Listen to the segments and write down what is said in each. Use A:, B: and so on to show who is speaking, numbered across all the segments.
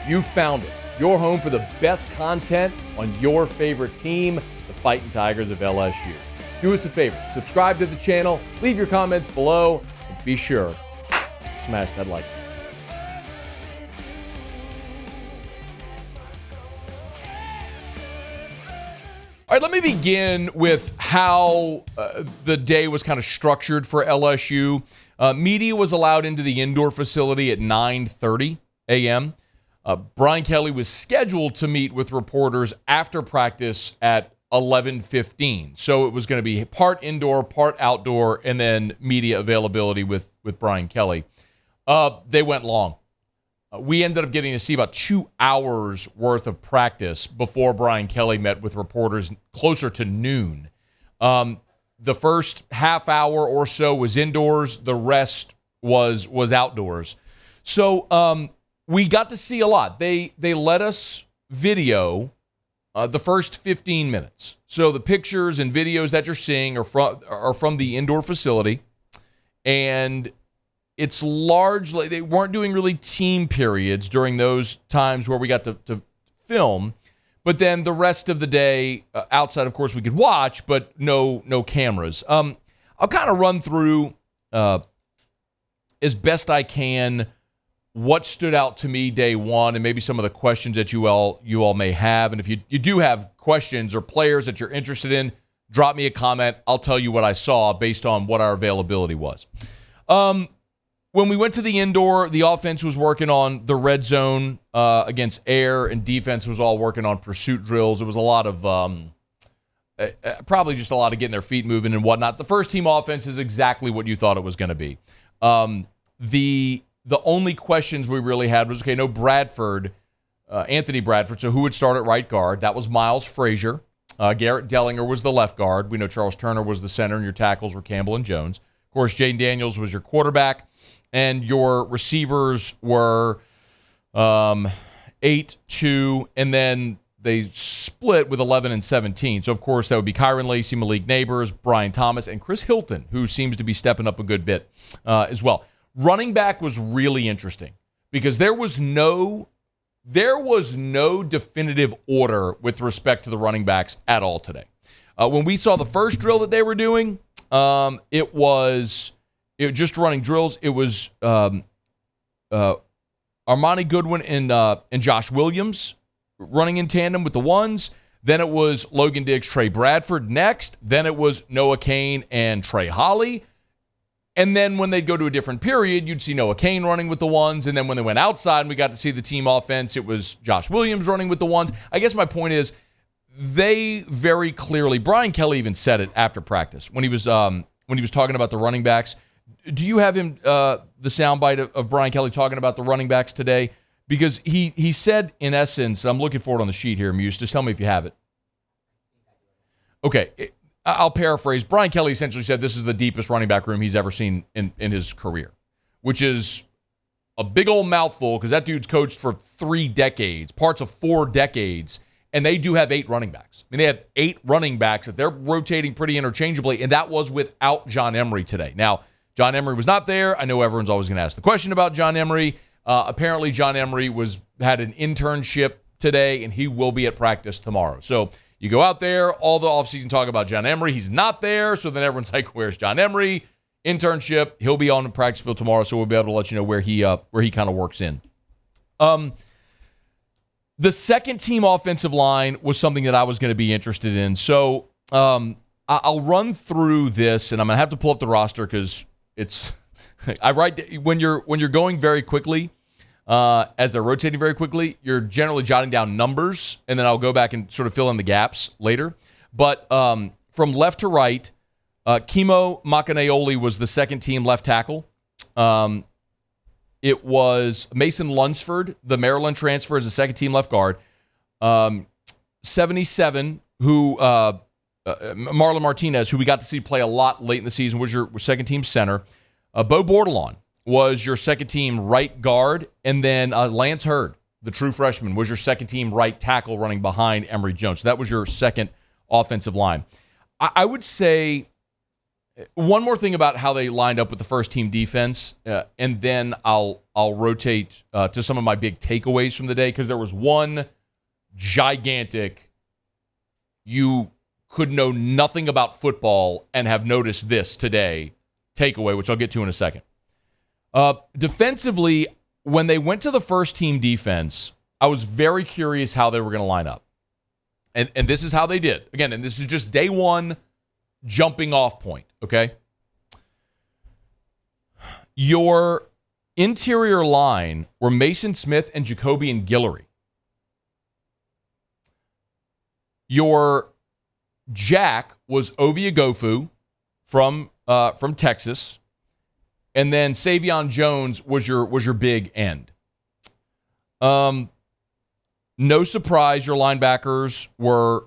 A: You found it. Your home for the best content on your favorite team, the Fighting Tigers of LSU. Do us a favor, subscribe to the channel, leave your comments below, and be sure to smash that like button. All right, let me begin with how the day was kind of structured for LSU. Media was allowed into the indoor facility at 9:30 a.m. Brian Kelly was scheduled to meet with reporters after practice at 11:15. So it was going to be part indoor, part outdoor, and then media availability with Brian Kelly. They went long. We ended up getting to see about 2 hours worth of practice before Brian Kelly met with reporters closer to noon. The first half hour or so was indoors. The rest was outdoors. So we got to see a lot. They let us video the first 15 minutes. So the pictures and videos that you're seeing are from the indoor facility. And it's largely, they weren't doing really team periods during those times where we got to film. But then the rest of the day, outside, of course, we could watch, but no cameras. I'll kind of run through as best I can what stood out to me day one and maybe some of the questions that you all may have. And if you do have questions or players that you're interested in, drop me a comment. I'll tell you what I saw based on what our availability was. When we went to the indoor, the offense was working on the red zone against air, and defense was all working on pursuit drills. It was a lot of probably just a lot of getting their feet moving and whatnot. The first team offense is exactly what you thought it was going to be. The only questions we really had was, okay, no Bradford, Anthony Bradford, so who would start at right guard? That was Miles Frazier. Garrett Dellinger was the left guard. We know Charles Turner was the center, and your tackles were Campbell and Jones. Of course, Jaden Daniels was your quarterback. And your receivers were 8-2, and then they split with 11 and 17. So, of course, that would be Kyron Lacey, Malik Neighbors, Brian Thomas, and Chris Hilton, who seems to be stepping up a good bit as well. Running back was really interesting because there was no definitive order with respect to the running backs at all today. When we saw the first drill that they were doing, it was just running drills. It was Armani Goodwin and Josh Williams running in tandem with the ones. Then it was Logan Diggs, Trey Bradford next. Then it was Noah Cain and Trey Holly. And then when they'd go to a different period, you'd see Noah Cain running with the ones. And then when they went outside and we got to see the team offense, it was Josh Williams running with the ones. I guess my point is they very clearly, Brian Kelly even said it after practice when he was talking about the running backs. Do you have him, the soundbite of Brian Kelly talking about the running backs today? Because he said, in essence, I'm looking for it on the sheet here, Muse. Just tell me if you have it. Okay, I'll paraphrase. Brian Kelly essentially said this is the deepest running back room he's ever seen in his career, which is a big old mouthful because that dude's coached for 3 decades, parts of 4 decades, and they do have 8 running backs. I mean, they have 8 running backs that they're rotating pretty interchangeably, and that was without John Emery today. Now, John Emery was not there. I know everyone's always going to ask the question about John Emery. Apparently, John Emery had an internship today, and he will be at practice tomorrow. So you go out there, all the offseason talk about John Emery. He's not there, so then everyone's like, where's John Emery? Internship. He'll be on the practice field tomorrow, so we'll be able to let you know where he kind of works in. The second team offensive line was something that I was going to be interested in. So I'll run through this, and I'm going to have to pull up the roster because it's when you're going very quickly, as they're rotating very quickly, you're generally jotting down numbers, and then I'll go back and sort of fill in the gaps later. But from left to right, Kimo Makaneoli was the second team left tackle. It was Mason Lunsford, the Maryland transfer, as the second team left guard. 77, who Marlon Martinez, who we got to see play a lot late in the season, was your second team center. Bo Bordelon was your second team right guard. And then Lance Hurd, the true freshman, was your second team right tackle running behind Emery Jones. So that was your second offensive line. I would say One more thing about how they lined up with the first team defense, and then I'll rotate to some of my big takeaways from the day, because there was one gigantic, you could know nothing about football and have noticed this today takeaway, which I'll get to in a second. Defensively, when they went to the first team defense, I was very curious how they were going to line up. And this is how they did. Again, and this is just day one jumping off point, okay? Your interior line were Mason Smith and Jacoby and Guillory. Your jack was Ovie Ogofu from Texas, and then Savion Jones was your big end. No surprise, your linebackers were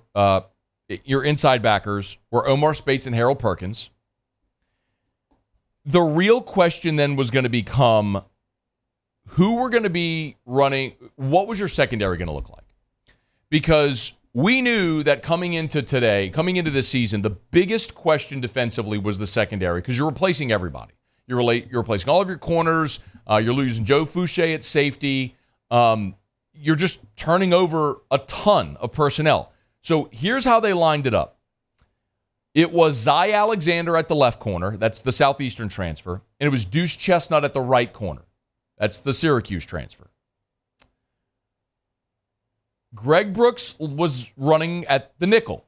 A: your inside backers were Omar Spates and Harold Perkins. The real question then was going to become who were going to be running. What was your secondary going to look like? Because we knew that coming into this season, the biggest question defensively was the secondary, because you're replacing everybody. You're replacing all of your corners. You're losing Joe Fouché at safety. You're just turning over a ton of personnel. So here's how they lined it up. It was Zy Alexander at the left corner. That's the Southeastern transfer. And it was Deuce Chestnut at the right corner. That's the Syracuse transfer. Greg Brooks was running at the nickel.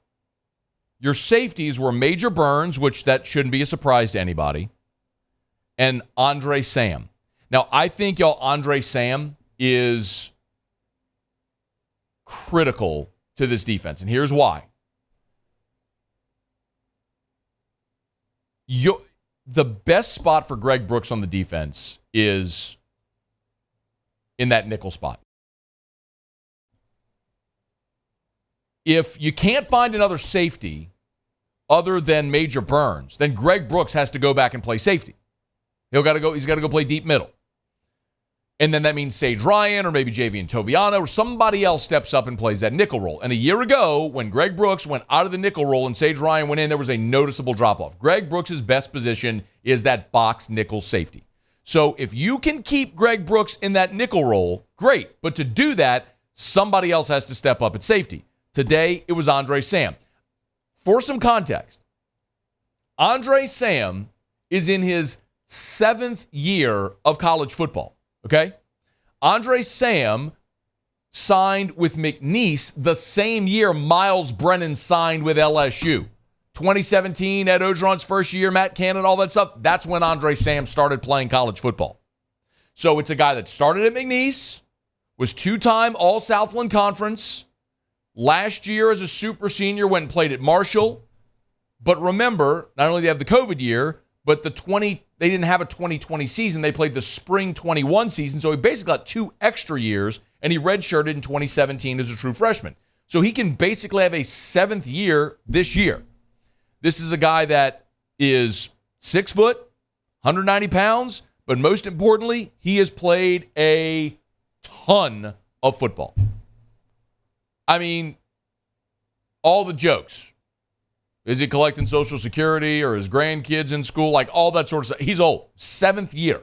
A: Your safeties were Major Burns, which that shouldn't be a surprise to anybody, and Andre Sam. Now, I think Andre Sam is critical to this defense, and here's why. The best spot for Greg Brooks on the defense is in that nickel spot. If you can't find another safety other than Major Burns, then Greg Brooks has to go back and play safety. He's got to go play deep middle. And then that means Sage Ryan or maybe Javian Toviano or somebody else steps up and plays that nickel role. And a year ago, when Greg Brooks went out of the nickel role and Sage Ryan went in, there was a noticeable drop-off. Greg Brooks' best position is that box nickel safety. So if you can keep Greg Brooks in that nickel role, great. But to do that, somebody else has to step up at safety. Today, it was Andre Sam. For some context, Andre Sam is in his 7th year of college football. Okay? Andre Sam signed with McNeese the same year Miles Brennan signed with LSU. 2017, Ed Ogeron's first year, Matt Cannon, all that stuff. That's when Andre Sam started playing college football. So it's a guy that started at McNeese, was 2-time All-Southland Conference. Last year as a super senior went and played at Marshall. But remember, not only did they have the COVID year, but they didn't have a 2020 season. They played the spring 21 season. So he basically got 2 extra years, and he redshirted in 2017 as a true freshman. So he can basically have a 7th year this year. This is a guy that is 6 foot, 190 pounds, but most importantly, he has played a ton of football. I mean, all the jokes. Is he collecting Social Security or his grandkids in school? Like all that sort of stuff. He's old. 7th year.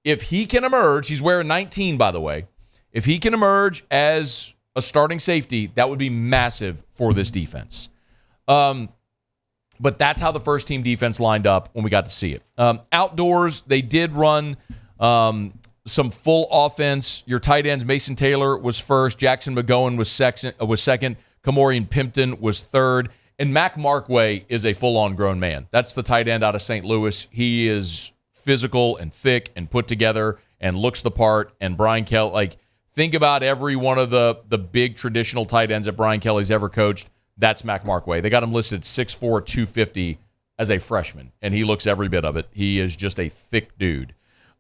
A: If he can emerge, he's wearing 19, by the way. If he can emerge as a starting safety, that would be massive for this defense. But that's how the first team defense lined up when we got to see it. Outdoors, they did run some full offense. Your tight ends, Mason Taylor was first. Jackson McGowan was second. Kamorian Pimpton was third. And Mac Markway is a full-on grown man. That's the tight end out of St. Louis. He is physical and thick and put together and looks the part. And Brian Kelly, think about every one of the big traditional tight ends that Brian Kelly's ever coached. That's Mac Markway. They got him listed 6'4", 250 as a freshman, and he looks every bit of it. He is just a thick dude.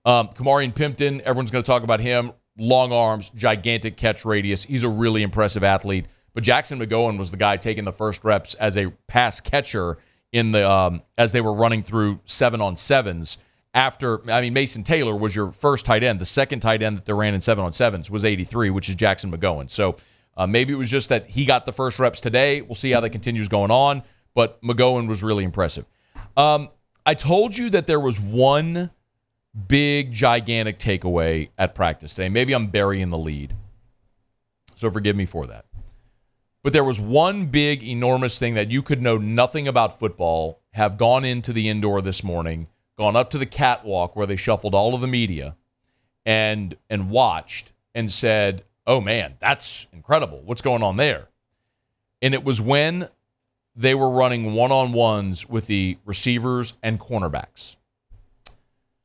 A: Kamarian Pimpton, everyone's going to talk about him. Long arms, gigantic catch radius. He's a really impressive athlete. But Jackson McGowan was the guy taking the first reps as a pass catcher in the as they were running through 7-on-7s. Mason Taylor was your first tight end. The second tight end that they ran in 7-on-7s was 83, which is Jackson McGowan. So maybe it was just that he got the first reps today. We'll see how that continues going on. But McGowan was really impressive. I told you that there was one big, gigantic takeaway at practice today. Maybe I'm burying the lead, so forgive me for that. But there was one big, enormous thing that you could know nothing about football, have gone into the indoor this morning, gone up to the catwalk where they shuffled all of the media, and watched and said, oh, man, that's incredible. What's going on there? And it was when they were running one-on-ones with the receivers and cornerbacks.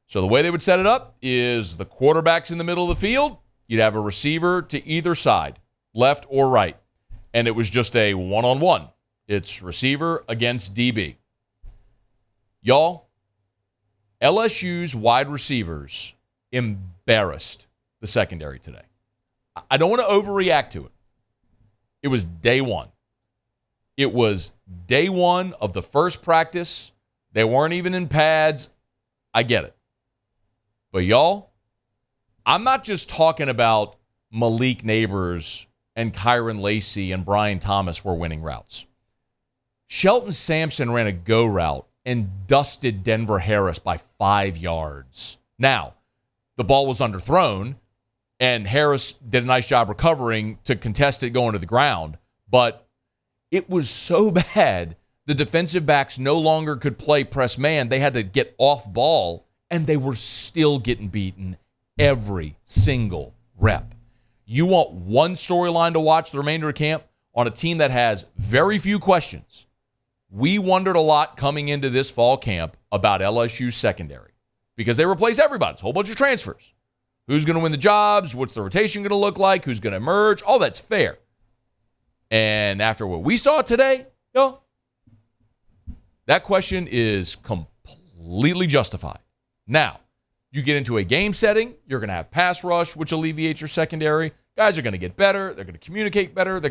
A: So the way they would set it up is the quarterback's in the middle of the field. You'd have a receiver to either side, left or right. And it was just a one-on-one. It's receiver against DB. Y'all, LSU's wide receivers embarrassed the secondary today. I don't want to overreact to it. It was day one. It was day one of the first practice. They weren't even in pads. I get it. But y'all, I'm not just talking about Malik Neighbors and Kyron Lacey and Brian Thomas were winning routes. Shelton Sampson ran a go route and dusted Denver Harris by 5 yards. Now, the ball was underthrown, and Harris did a nice job recovering to contest it going to the ground. But it was so bad, the defensive backs no longer could play press man. They had to get off ball, and they were still getting beaten every single rep. You want one storyline to watch the remainder of camp on a team that has very few questions. We wondered a lot coming into this fall camp about LSU's secondary because they replace everybody. It's a whole bunch of transfers. Who's going to win the jobs? What's the rotation going to look like? Who's going to emerge? All that's fair. And after what we saw today, that question is completely justified. Now, you get into a game setting, you're going to have pass rush, which alleviates your secondary. Guys are going to get better. They're going to communicate better.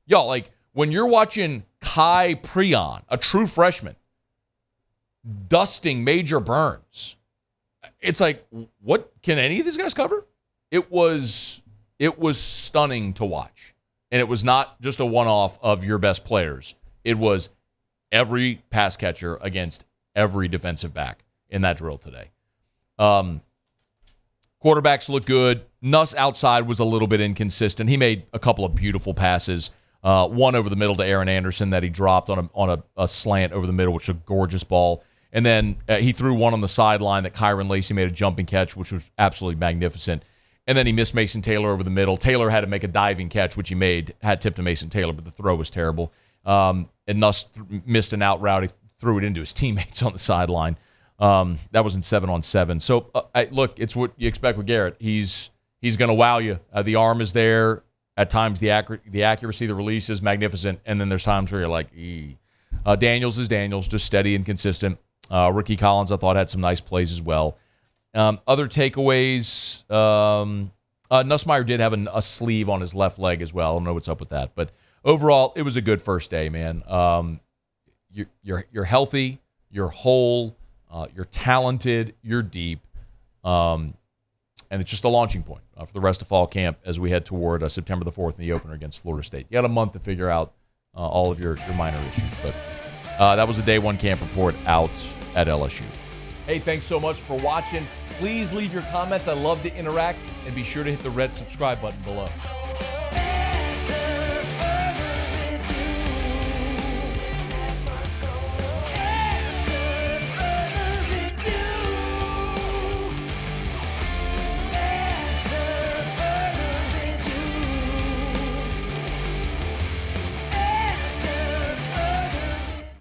A: Y'all, like when you're watching Kai Preon, a true freshman, dusting Major Burns, it's like, what can any of these guys cover? It was stunning to watch. And it was not just a one-off of your best players. It was every pass catcher against every defensive back in that drill today. Quarterbacks look good. Nuss outside was a little bit inconsistent. He made a couple of beautiful passes. One over the middle to Aaron Anderson that he dropped on a slant over the middle, which was a gorgeous ball. And then he threw one on the sideline that Kyron Lacey made a jumping catch, which was absolutely magnificent. And then he missed Mason Taylor over the middle. Taylor had to make a diving catch, which he made, had tipped to Mason Taylor, but the throw was terrible. And Nuss missed an out route. He threw it into his teammates on the sideline. That was in 7-on-7. So, look, it's what you expect with Garrett. He's going to wow you. The arm is there. At times, the accuracy, the release is magnificent. And then there's times where you're like, Daniels is Daniels, just steady and consistent. Ricky Collins, I thought, had some nice plays as well. Other takeaways, Nussmeier did have a sleeve on his left leg as well. I don't know what's up with that. But overall, it was a good first day, man. You're healthy, you're whole, you're talented, you're deep. And it's just a launching point for the rest of fall camp as we head toward September the 4th in the opener against Florida State. You got a month to figure out all of your minor issues. But that was a day one camp report out at LSU. Hey, thanks so much for watching. Please leave your comments. I love to interact. And be sure to hit the red subscribe button below.